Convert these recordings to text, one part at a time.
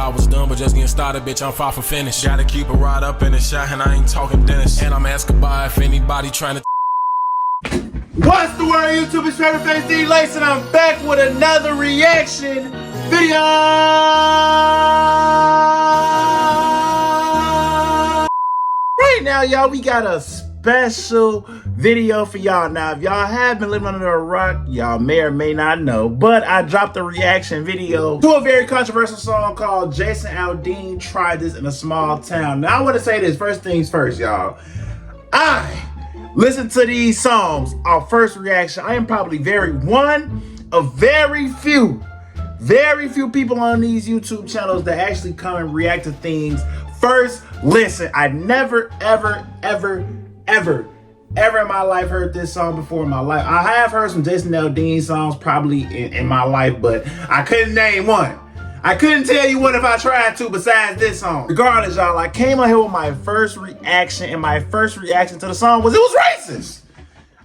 I was done, but just getting started, bitch, I'm far from finished. Gotta keep it right up in the shot, and I ain't talking Dennis. And I'm asking by if anybody trying to. What's the word, YouTube? It's favorite face DLace, and I'm back with another reaction video. Right now, y'all, we got a special video for y'all. Now, if y'all have been living under a rock, y'all may or may not know, but I dropped a reaction video to a very controversial song called Jason Aldean Tried This in a Small Town. Now, I want to say this, first things first, y'all. I listen to these songs, our first reaction. I am probably one of very few people on these YouTube channels that actually come and react to things first listen. I never, ever in my life heard this song before in my life. I have heard some Jason Aldean songs probably in my life, but I couldn't name one. I couldn't tell you one if I tried to besides this song. Regardless, y'all, I came on here with my first reaction, and my first reaction to the song was it was racist.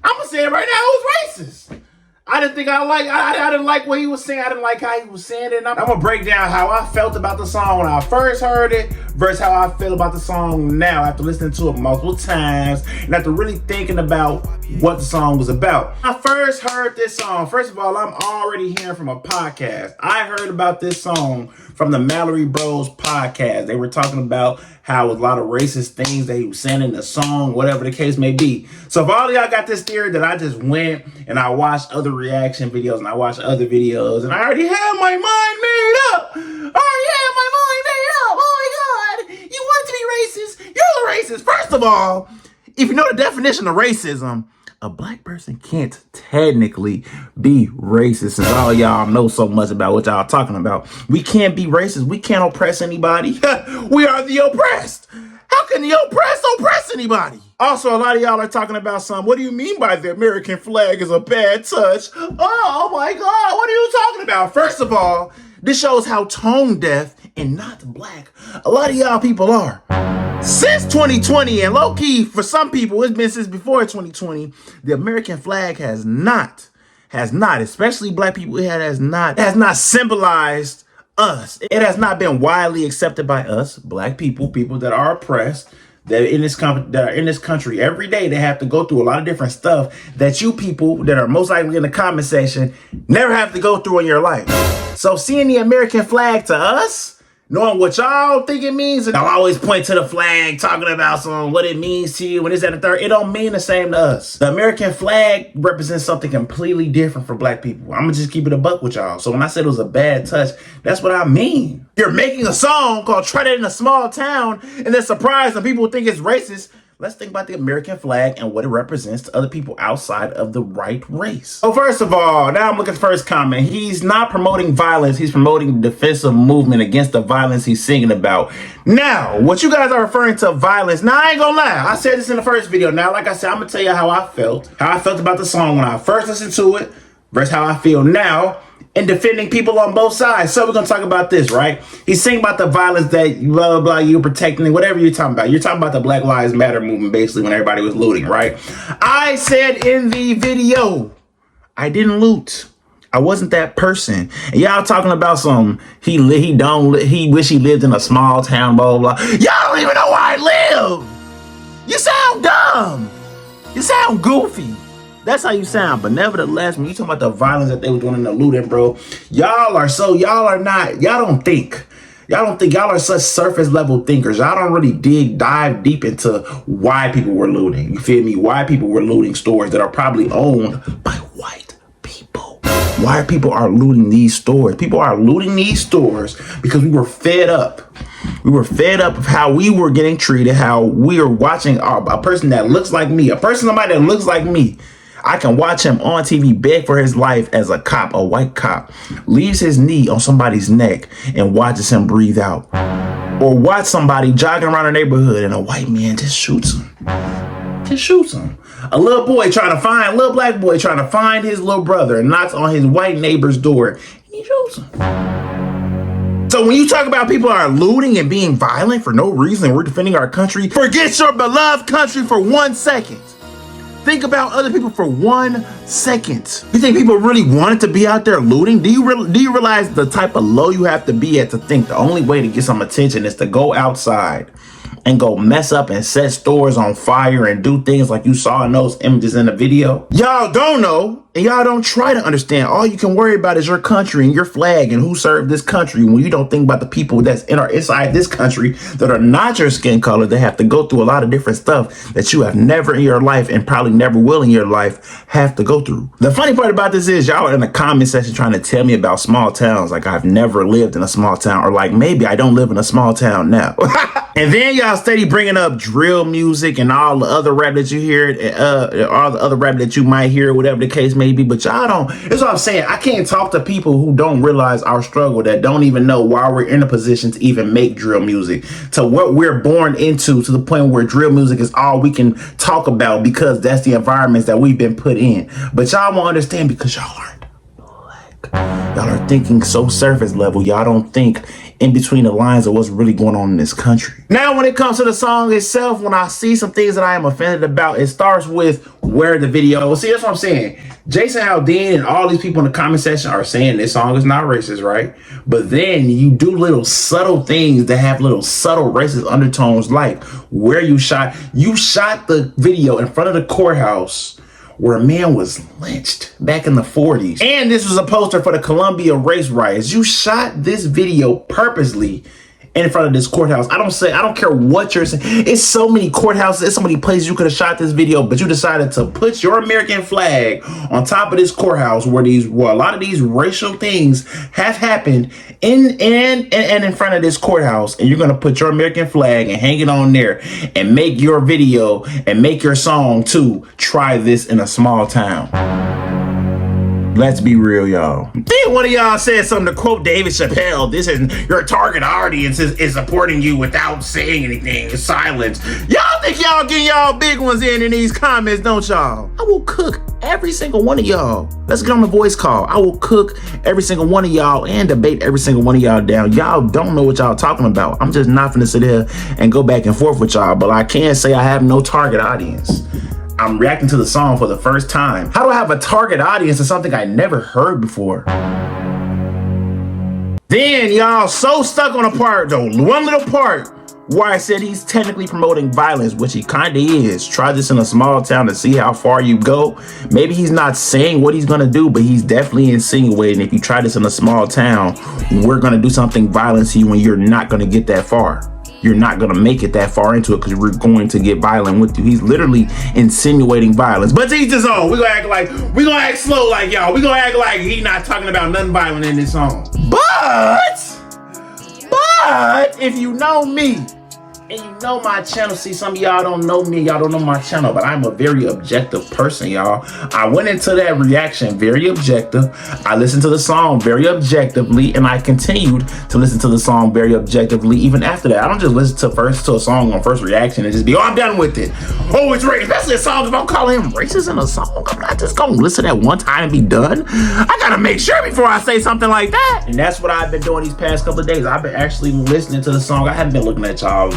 I'm gonna say it right now, it was racist. I didn't like what he was saying. I didn't like how he was saying it. And I'm gonna break down how I felt about the song when I first heard it versus how I feel about the song now after listening to it multiple times and after really thinking about what the song was about. I first heard this song. First of all, I'm already hearing from a podcast. I heard about this song from the Mallory Bros podcast. They were talking about how a lot of racist things that he was saying in the song, whatever the case may be. So if all of y'all got this theory that I just went and I watched other reaction videos and I watched other videos and I already had my mind made up. I already had my mind made up. Oh my God. You want to be racist? You're a racist. First of all, if you know the definition of racism, a black person can't technically be racist, since all y'all know so much about what y'all talking about. We can't be racist. We can't oppress anybody. We are the oppressed. How can the oppressed oppress anybody? Also, a lot of y'all are talking about what do you mean by the American flag is a bad touch? Oh my God, what are you talking about? First of all, this shows how tone deaf and not black a lot of y'all people are. Since 2020, and low-key, for some people, it's been since before 2020, the American flag has not, especially black people, it has not symbolized us. It has not been widely accepted by us, black people, people that are oppressed, that are in this country every day. They have to go through a lot of different stuff that you people that are most likely in the comment section never have to go through in your life. So seeing the American flag to us, knowing what y'all think it means, and I'll always point to the flag, talking about what it means to you, and this, that, and the third. It don't mean the same to us. The American flag represents something completely different for black people. I'm gonna just keep it a buck with y'all. So when I said it was a bad touch, that's what I mean. You're making a song called Try That in a Small Town, and then surprised and people think it's racist. Let's think about the American flag and what it represents to other people outside of the right race. So first of all, now I'm looking at the first comment. He's not promoting violence. He's promoting the defensive movement against the violence he's singing about. Now, what you guys are referring to violence. Now, I ain't gonna lie. I said this in the first video. Now, like I said, I'm gonna tell you how I felt about the song when I first listened to it versus how I feel now, and defending people on both sides. So we're gonna talk about this, right? He's saying about the violence that blah, blah, blah, you're protecting, whatever you're talking about. You're talking about the Black Lives Matter movement, basically, when everybody was looting, right? I said in the video, I didn't loot. I wasn't that person. And y'all talking about he wish he lived in a small town, blah, blah, blah. Y'all don't even know where I live. You sound dumb. You sound goofy. That's how you sound. But nevertheless, when you talk about the violence that they were doing in the looting, bro, y'all don't think. Y'all are such surface level thinkers. Y'all don't really dive deep into why people were looting. You feel me? Why people were looting stores that are probably owned by white people. Why people are looting these stores? People are looting these stores because we were fed up. We were fed up of how we were getting treated, how we are watching a person that looks like me, somebody that looks like me. I can watch him on TV beg for his life as a cop, a white cop, leaves his knee on somebody's neck and watches him breathe out. Or watch somebody jogging around the neighborhood and a white man just shoots him. A little black boy trying to find his little brother and knocks on his white neighbor's door and he shoots him. So when you talk about people are looting and being violent for no reason, we're defending our country, forget your beloved country for 1 second. think about other people for 1 second. You think people really wanted to be out there looting? Do you realize the type of low you have to be at to think the only way to get some attention is to go outside and go mess up and set stores on fire and do things like you saw in those images in the video? Y'all don't know, and y'all don't try to understand. All you can worry about is your country and your flag and who served this country, when you don't think about the people that's inside this country that are not your skin color, that have to go through a lot of different stuff that you have never in your life and probably never will in your life have to go through. The funny part about this is y'all are in the comment section trying to tell me about small towns like I've never lived in a small town, or like maybe I don't live in a small town now. And then y'all steady bringing up drill music and all the other rap that you hear, all the other rap that you might hear, whatever the case may be. But y'all don't. That's what I'm saying. I can't talk to people who don't realize our struggle, that don't even know why we're in a position to even make drill music, to what we're born into, to the point where drill music is all we can talk about because that's the environments that we've been put in. But y'all won't understand because y'all aren't black. Y'all are thinking so surface level. Y'all don't think in between the lines of what's really going on in this country. Now, when it comes to the song itself, when I see some things that I am offended about, it starts with where the video. Well, see, that's what I'm saying. Jason Aldean and all these people in the comment section are saying this song is not racist, right? But then you do little subtle things that have little subtle racist undertones, like where you shot the video in front of the courthouse where a man was lynched back in the 40s. And this was a poster for the Columbia race riots. You shot this video purposely in front of this courthouse. I don't care what you're saying. It's so many courthouses, it's so many places you could have shot this video, but you decided to put your American flag on top of this courthouse where a lot of these racial things have happened in front of this courthouse, and you're gonna put your American flag and hang it on there and make your video and make your song to try this in a small town. Let's be real, y'all. Then one of y'all said something to quote David Chappelle. This is your target audience is supporting you without saying anything. It's silence. Y'all think y'all getting y'all big ones in these comments, don't y'all? I will cook every single one of y'all. Let's get on the voice call. I will cook every single one of y'all and debate every single one of y'all down. Y'all don't know what y'all talking about. I'm just not finna sit here and go back and forth with y'all, but I can say I have no target audience. I'm reacting to the song for the first time. How do I have a target audience of something I never heard before? Then y'all so stuck on a part, though, one little part where I said he's technically promoting violence, which he kinda is. Try this in a small town to see how far you go. Maybe he's not saying what he's gonna do, but he's definitely insinuating if you try this in a small town, we're gonna do something violent to you and you're not gonna get that far. You're not gonna make it that far into it because we're going to get violent with you. He's literally insinuating violence. But to each his own. We gonna act slow like y'all. We gonna act like he not talking about nothing violent in this song. But if you know me, and you know my channel, see, some of y'all don't know me, y'all don't know my channel, but I'm a very objective person, y'all. I went into that reaction very objective. I listened to the song very objectively, and I continued to listen to the song very objectively even after that. I don't just listen to a song on first reaction and just be, oh, I'm done with it. Oh, it's racist. Especially a song, if I'm calling him racist in a song, I'm not just gonna listen at one time and be done. I gotta make sure before I say something like that. And that's what I've been doing these past couple of days. I've been actually listening to the song. I haven't been looking at y'all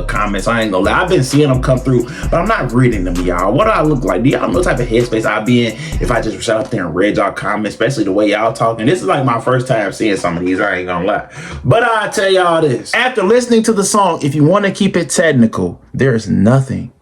comments. I ain't gonna lie. I've been seeing them come through, but I'm not reading them, y'all. What do I look like? Do y'all know what type of headspace I'd be in if I just sat up there and read y'all comments, especially the way y'all talking? This is like my first time seeing some of these. I ain't gonna lie. But I'll tell y'all this. After listening to the song, if you want to keep it technical, there's nothing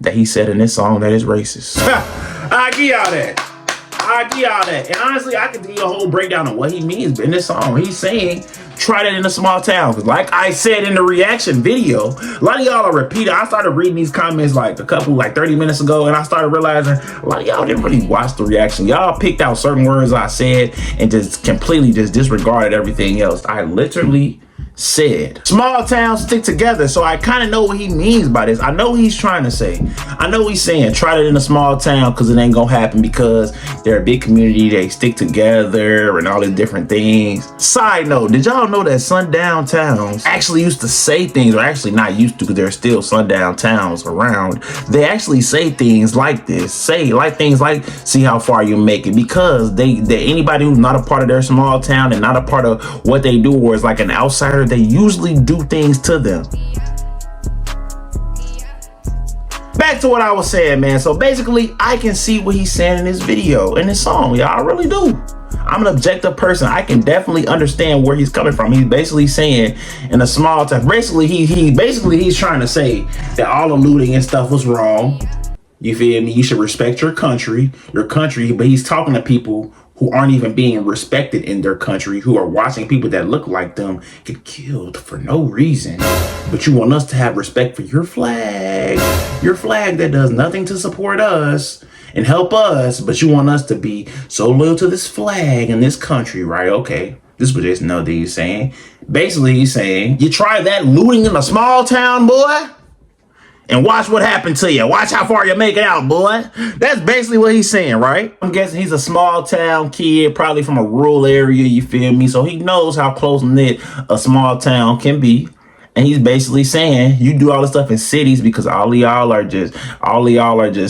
that he said in this song that is racist. I give y'all that. And honestly, I could give you a whole breakdown of what he means in this song. He's saying, try that in a small town. Because like I said in the reaction video, a lot of y'all are repeating. I started reading these comments like 30 minutes ago, and I started realizing a lot of y'all didn't really watch the reaction. Y'all picked out certain words I said and just completely just disregarded everything else. I literally said small towns stick together, so I kind of know what he means by this. I know what he's trying to say. I know he's saying try that in a small town because it ain't gonna happen because they're a big community, they stick together and all these different things. Side note, did y'all know that sundown towns actually used to say things, or actually not used to because there are still sundown towns around, they actually say things like this, things like see how far you make it, because they anybody who's not a part of their small town and not a part of what they do, or is like an outsider, they usually do things to them. back to what I was saying, man. So basically, I can see what he's saying in his video, in his song. Y'all, I really do. I'm an objective person. I can definitely understand where he's coming from. He's basically saying in a small town, basically he's trying to say that all the looting and stuff was wrong. You feel me? You should respect your country, but he's talking to people who aren't even being respected in their country, who are watching people that look like them get killed for no reason. But you want us to have respect for your flag that does nothing to support us and help us, but you want us to be so loyal to this flag and this country, right? Okay, this is what Jason Aldean is saying. Basically, he's saying, you try that looting in a small town, boy, and watch what happened to you. Watch how far you make it out, boy. That's basically what he's saying, right? I'm guessing he's a small town kid, probably from a rural area, you feel me? So he knows how close-knit a small town can be. And he's basically saying you do all this stuff in cities because all of y'all are just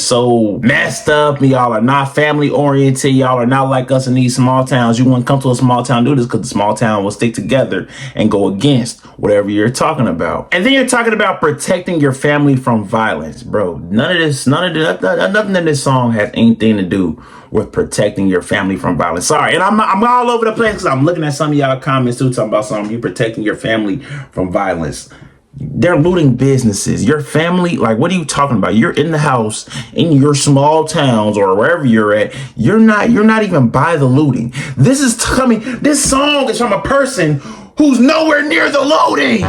so messed up. Y'all are not family oriented. Y'all are not like us in these small towns. You wouldn't come to a small town and do this because the small town will stick together and go against whatever you're talking about. And then you're talking about protecting your family from violence, bro. Nothing in this song has anything to do with protecting your family from violence. Sorry, and I'm all over the place because I'm looking at some of y'all comments too, talking about something, you protecting your family from violence. They're looting businesses. Your family, like, what are you talking about? You're in the house in your small towns or wherever you're at. You're not even by the looting. This song is from a person who's nowhere near the looting.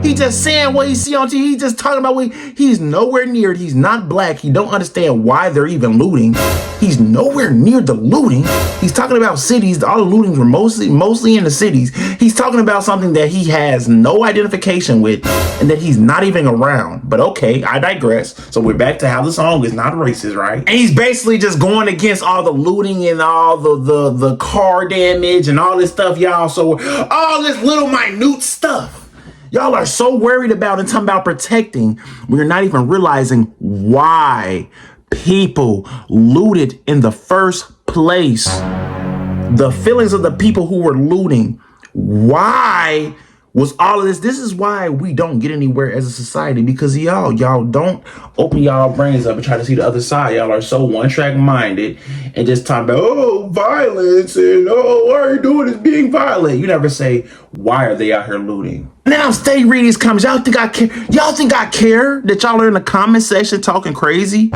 He just saying what he see on TV. He just talking about he's nowhere near it. He's not black. He don't understand why they're even looting. He's nowhere near the looting. He's talking about cities. All the lootings were mostly in the cities. He's talking about something that he has no identification with and that he's not even around. But okay, I digress. So we're back to how the song is not racist, right? And he's basically just going against all the looting and all the car damage and all this stuff, y'all. So all this little minute stuff y'all are so worried about and talking about protecting, we're not even realizing why people looted in the first place. The feelings of the people who were looting. Why was all of this? This is why we don't get anywhere as a society, because y'all don't open y'all brains up and try to see the other side. Y'all are so one-track minded and just talk about, oh, violence and oh, what are you doing is being violent. You never say, why are they out here looting? Now stay reading these comments. Y'all think I care? Y'all think I care that y'all are in the comment section talking crazy?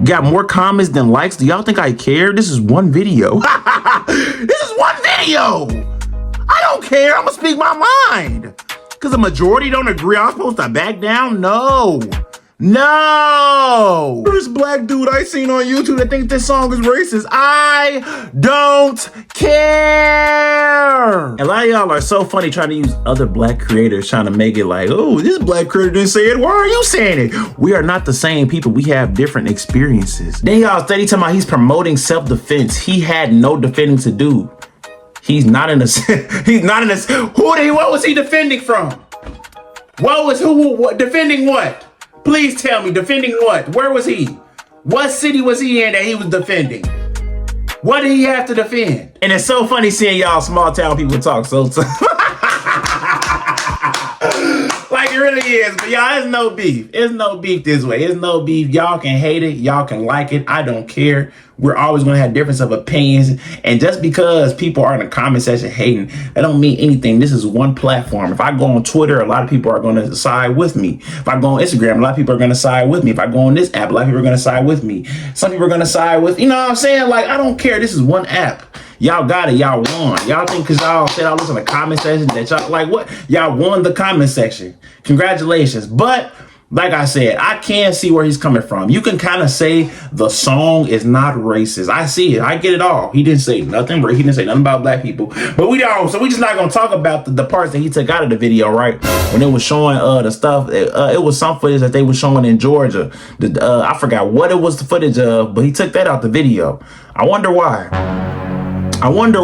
Got more comments than likes. Do y'all think I care? This is one video. This is one video. I don't care. I'm gonna speak my mind. Because the majority don't agree. I'm supposed to back down? No. There's black dude I seen on YouTube that thinks this song is racist. I don't care. And a lot of y'all are so funny trying to use other black creators, trying to make it like, oh, this black creator didn't say it. Why are you saying it? We are not the same people. We have different experiences. Then y'all steady talking about he's promoting self-defense. He had no defending to do. What was he defending from? Defending what? Please tell me, defending what? Where was he? What city was he in that he was defending? What did he have to defend? And it's so funny seeing y'all small town people talk so like it really is. But y'all, it's no beef. It's no beef this way. It's no beef. Y'all can hate it. Y'all can like it. I don't care. We're always going to have difference of opinions. And just because people are in the comment section hating, that don't mean anything. This is one platform. If I go on Twitter, a lot of people are going to side with me. If I go on Instagram, a lot of people are going to side with me. If I go on this app, a lot of people are going to side with me. Some people are going to side with, you know what I'm saying? Like, I don't care. This is one app. Y'all got it. Y'all won. Y'all think because y'all said all this in the comment section that y'all, like, what? Y'all won the comment section. Congratulations. But like I said, I can see where he's coming from. You can kind of say the song is not racist. I see it. I get it all. He didn't say nothing. He didn't say nothing about black people. But we don't. So we just not going to talk about the parts that he took out of the video, right? When it was showing the stuff, it was some footage that they were showing in Georgia. I forgot what it was the footage of, but he took that out the video. I wonder why. I wonder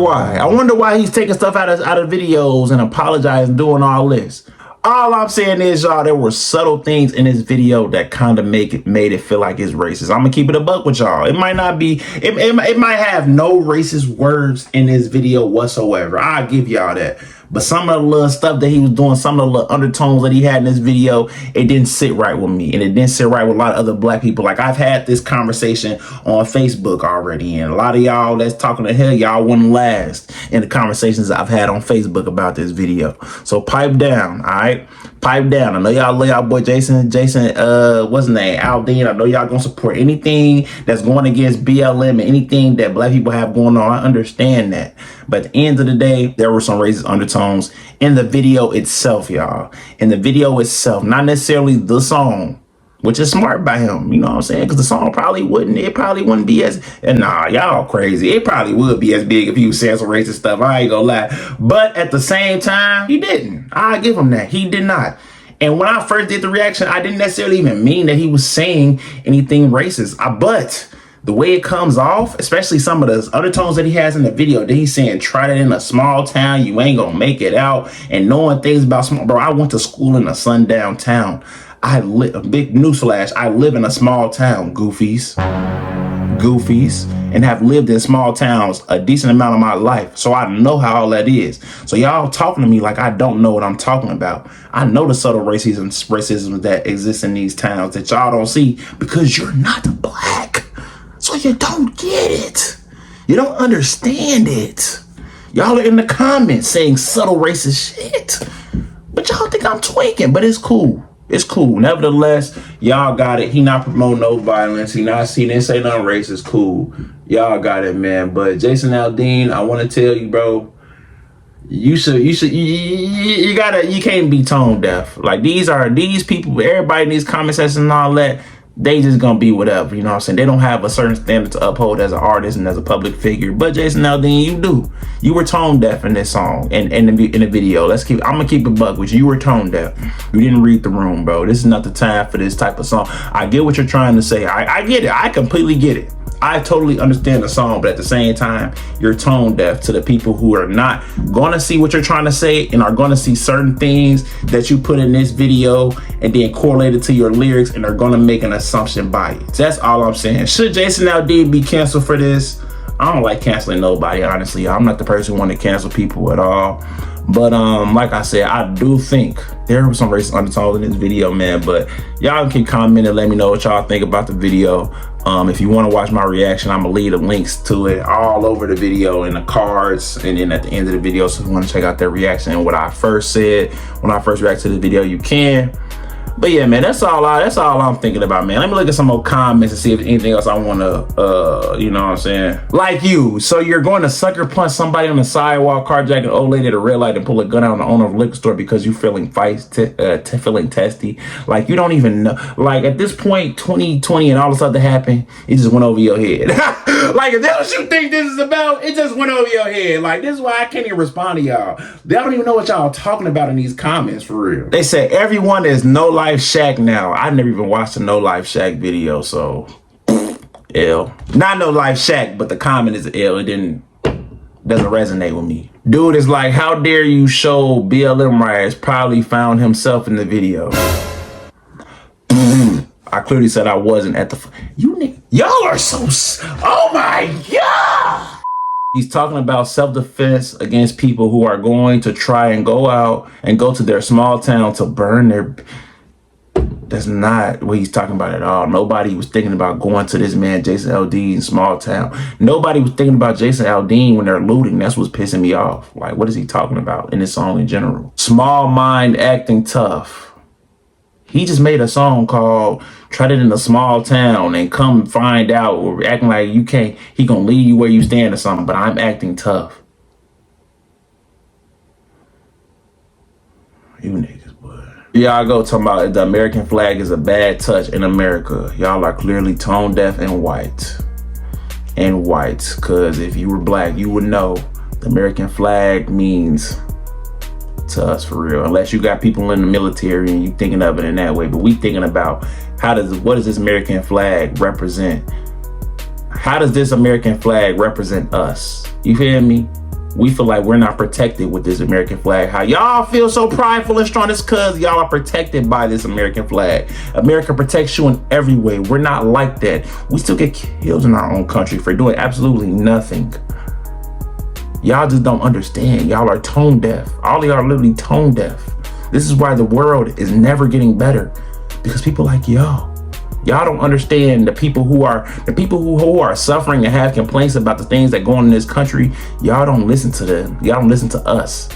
why he's taking stuff out of videos and apologizing, doing all this. All I'm saying is, y'all, there were subtle things in this video that kind of made it feel like it's racist. I'm gonna keep it a buck with y'all. It might not be, it might have no racist words in this video whatsoever. I'll give y'all that. But some of the little stuff that he was doing, some of the little undertones that he had in this video, it didn't sit right with me. And it didn't sit right with a lot of other black people. Like, I've had this conversation on Facebook already. And a lot of y'all that's talking to hell, y'all wouldn't last in the conversations I've had on Facebook about this video. So pipe down, all right? Pipe down. I know y'all love y'all boy Jason, what's his name? Aldean. I know y'all gonna support anything that's going against BLM and anything that black people have going on. I understand that. But at the end of the day, there were some racist undertones in the video itself, y'all. In the video itself, not necessarily the song, which is smart by him, you know what I'm saying? Because the song probably wouldn't be as, and nah, y'all crazy. It probably would be as big if he was saying some racist stuff. I ain't gonna lie. But at the same time, he didn't. I give him that. He did not. And when I first did the reaction, I didn't necessarily even mean that he was saying anything racist. But the way it comes off, especially some of the undertones that he has in the video, that he's saying, try that in a small town, you ain't gonna make it out, and knowing things about small, bro, I went to school in a sundown town. A big newsflash, I live in a small town, goofies, and have lived in small towns a decent amount of my life. So I know how all that is. So y'all talking to me like I don't know what I'm talking about. I know the subtle racism that exists in these towns that y'all don't see because you're not black. So you don't get it. You don't understand it. Y'all are in the comments saying subtle racist shit. But y'all think I'm tweaking, but it's cool. It's cool. Nevertheless, y'all got it. He not promoting no violence. He didn't say nothing racist. Cool. Y'all got it, man. But Jason Aldean, I want to tell you, bro, you can't be tone deaf. Like, these people, everybody in these comment sections and all that, they just gonna be whatever, you know what I'm saying? They don't have a certain standard to uphold as an artist and as a public figure. But Jason Aldean, you do. You were tone deaf in this song and in the video. I'm gonna keep it buck with you. You were tone deaf. You didn't read the room, bro. This is not the time for this type of song. I get what you're trying to say. I get it. I completely get it. I totally understand the song, but at the same time, you're tone deaf to the people who are not gonna see what you're trying to say and are gonna see certain things that you put in this video and then correlate it to your lyrics and are gonna make an assumption by it. That's all I'm saying. Should Jason Aldean be canceled for this? I don't like canceling nobody, honestly. I'm not the person who want to cancel people at all. But like I said, I do think there were some racist undertones in this video, man. But y'all can comment and let me know what y'all think about the video. If you want to watch my reaction, I'm gonna leave the links to it all over the video in the cards and then at the end of the video. So if you want to check out that reaction and what I first said when I first reacted to the video, you can. But yeah, man, that's all I'm thinking about, man. Let me look at some more comments and see if anything else I want to, you know what I'm saying? Like you. So you're going to sucker punch somebody on the sidewalk, carjack an old lady at a red light and pull a gun out on the owner of a liquor store because you feeling feeling testy. Like, you don't even know. Like, at this point, 2020 and all this stuff that happened, it just went over your head. Like, if that's what you think this is about, it just went over your head. Like, this is why I can't even respond to y'all. They don't even know what y'all talking about in these comments, for real. They say everyone is No Life Shack now. I never even watched a No Life Shack video, so L. Not No Life Shack, but the comment is L. It doesn't resonate with me. Dude is like, how dare you show BLM riots? Probably found himself in the video. I clearly said I wasn't at the. Y'all are so. Oh my God. He's talking about self-defense against people who are going to try and go out and go to their small town to burn their. That's not what he's talking about at all. Nobody was thinking about going to this man Jason Aldean's small town. Nobody was thinking about Jason Aldean when they're looting. That's what's pissing me off. Like, what is he talking about in this song in general? Small mind acting tough. He just made a song called Tried It in a Small Town and Come Find Out, or acting like you can't, he gonna leave you where you stand or something, but I'm acting tough. You niggas, boy. Y'all go talking about the American flag is a bad touch in America. Y'all are clearly tone deaf and white. And white, because if you were black, you would know the American flag means to us, for real, unless you got people in the military and you thinking of it in that way. But we thinking about what does this American flag represent? How does this American flag represent us? You feel me? We feel like we're not protected with this American flag. How y'all feel so prideful and strong is because y'all are protected by this American flag. America protects you in every way. We're not like that. We still get killed in our own country for doing absolutely nothing. Y'all just don't understand. Y'all are tone deaf. All of y'all are literally tone deaf. This is why the world is never getting better, because people like y'all don't understand the people who are suffering and have complaints about the things that go on in this country. Y'all don't listen to them. Y'all don't listen to us.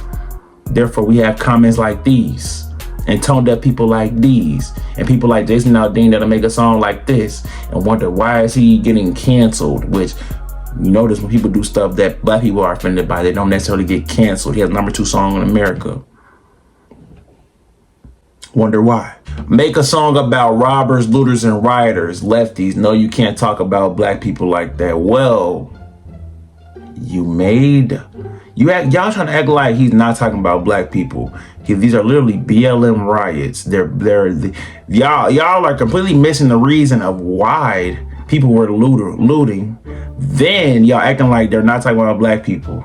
Therefore, we have comments like these and tone deaf people like these and people like Jason Aldean that'll make a song like this and wonder why is he getting canceled, which you notice when people do stuff that black people are offended by, they don't necessarily get canceled. He has #2 song in America. Wonder why. Make a song about robbers, looters, and rioters, lefties. No, you can't talk about black people like that. Well, y'all trying to act like he's not talking about black people. These are literally BLM riots. Y'all are completely missing the reason of why people were looting. Then y'all acting like they're not talking about black people.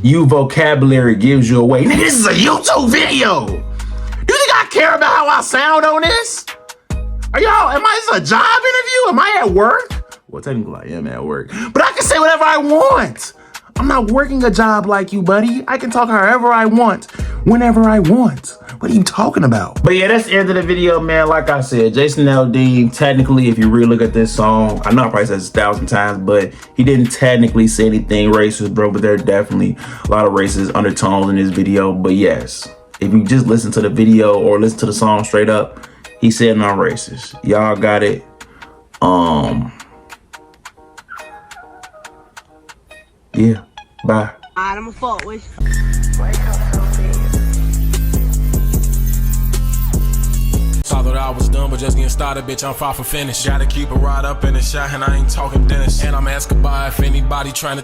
You vocabulary gives you away. Nigga, this is a YouTube video. Do you think I care about how I sound on this? Am I just a job interview? Am I at work? Well, technically I am at work, but I can say whatever I want. I'm not working a job like you, buddy. I can talk however I want, whenever I want. What are you talking about? But yeah, that's the end of the video, man. Like I said, Jason Aldean, technically, if you really look at this song, I know I probably said this 1,000 times, but he didn't technically say anything racist, bro, but there are definitely a lot of racist undertones in this video. But yes, if you just listen to the video or listen to the song straight up, he said non racist. Y'all got it. Yeah, bye. I'm a fault with. I thought I was done, but just getting started, bitch, I'm far from finished. Gotta keep it right up in the shot, and I ain't talking dentist. And I'm asking by if anybody trying to